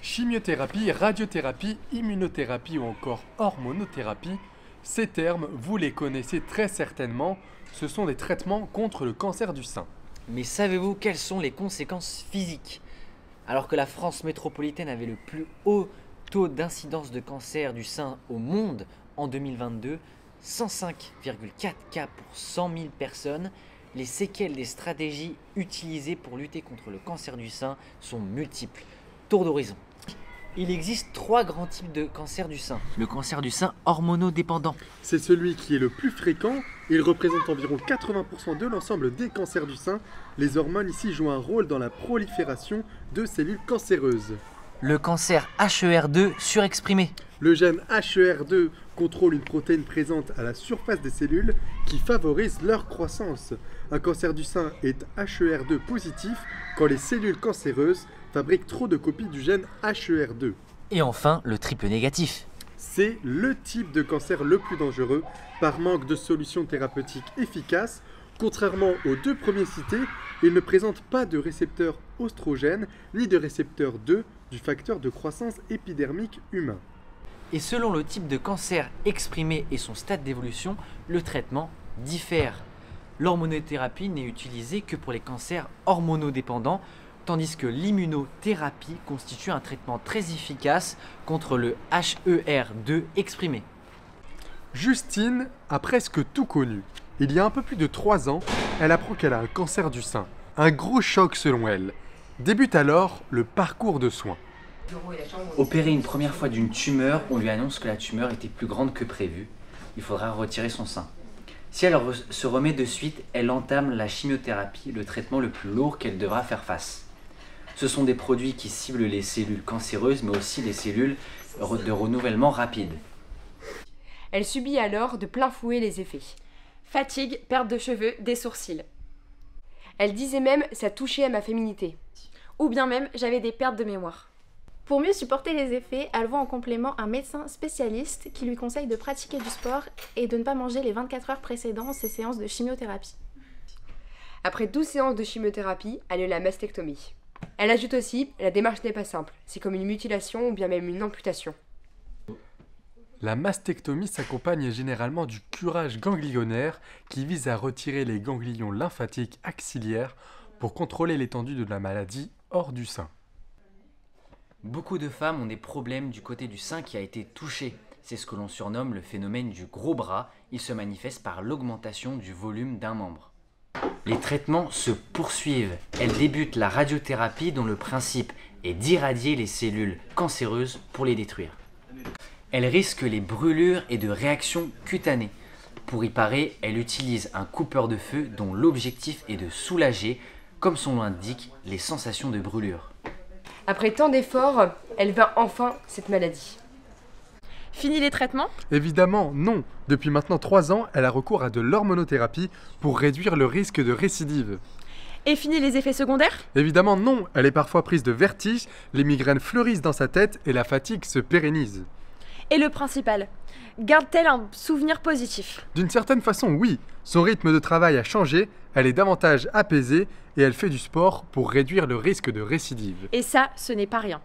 Chimiothérapie, radiothérapie, immunothérapie ou encore hormonothérapie, ces termes, vous les connaissez très certainement, ce sont des traitements contre le cancer du sein. Mais savez-vous quelles sont les conséquences physiques? Alors que la France métropolitaine avait le plus haut taux d'incidence de cancer du sein au monde en 2022, 105,4 cas pour 100 000 personnes, les séquelles des stratégies utilisées pour lutter contre le cancer du sein sont multiples. Tour d'horizon. Il existe 3 grands types de cancer du sein. Le cancer du sein hormonodépendant. C'est celui qui est le plus fréquent, il représente environ 80% de l'ensemble des cancers du sein. Les hormones ici jouent un rôle dans la prolifération de cellules cancéreuses. Le cancer HER2 surexprimé. Le gène HER2 contrôle une protéine présente à la surface des cellules qui favorise leur croissance. Un cancer du sein est HER2 positif quand les cellules cancéreuses fabriquent trop de copies du gène HER2. Et enfin, le triple négatif. C'est le type de cancer le plus dangereux par manque de solutions thérapeutiques efficaces. Contrairement aux 2 premiers cités, il ne présente pas de récepteur oestrogène ni de récepteur 2 du facteur de croissance épidermique humain. Et selon le type de cancer exprimé et son stade d'évolution, le traitement diffère. L'hormonothérapie n'est utilisée que pour les cancers hormonodépendants, tandis que l'immunothérapie constitue un traitement très efficace contre le HER2 exprimé. Justine a presque tout connu. Il y a un peu plus de 3 ans, elle apprend qu'elle a un cancer du sein. Un gros choc selon elle. Débute alors le parcours de soins. Opérée une première fois d'une tumeur, on lui annonce que la tumeur était plus grande que prévu. Il faudra retirer son sein. Si elle se remet de suite, elle entame la chimiothérapie, le traitement le plus lourd qu'elle devra faire face. Ce sont des produits qui ciblent les cellules cancéreuses, mais aussi les cellules de renouvellement rapide. Elle subit alors de plein fouet les effets. Fatigue, perte de cheveux, des sourcils. Elle disait même « ça touchait à ma féminité ». Ou bien même « j'avais des pertes de mémoire ». Pour mieux supporter les effets, elle voit en complément un médecin spécialiste qui lui conseille de pratiquer du sport et de ne pas manger les 24 heures précédant ses séances de chimiothérapie. Après 12 séances de chimiothérapie, elle a eu la mastectomie. Elle ajoute aussi « la démarche n'est pas simple, c'est comme une mutilation ou bien même une amputation ». La mastectomie s'accompagne généralement du curage ganglionnaire qui vise à retirer les ganglions lymphatiques axillaires pour contrôler l'étendue de la maladie hors du sein. Beaucoup de femmes ont des problèmes du côté du sein qui a été touché. C'est ce que l'on surnomme le phénomène du gros bras. Il se manifeste par l'augmentation du volume d'un membre. Les traitements se poursuivent. Elle débute la radiothérapie dont le principe est d'irradier les cellules cancéreuses pour les détruire. Elle risque les brûlures et de réactions cutanées. Pour y parer, elle utilise un coupeur de feu dont l'objectif est de soulager, comme son nom l'indique, les sensations de brûlure. Après tant d'efforts, elle vainc enfin cette maladie. Fini les traitements? Évidemment, non. Depuis maintenant 3 ans, elle a recours à de l'hormonothérapie pour réduire le risque de récidive. Et fini les effets secondaires? Évidemment, non. Elle est parfois prise de vertige, les migraines fleurissent dans sa tête et la fatigue se pérennise. Et le principal, garde-t-elle un souvenir positif? D'une certaine façon, oui. Son rythme de travail a changé, elle est davantage apaisée et elle fait du sport pour réduire le risque de récidive. Et ça, ce n'est pas rien.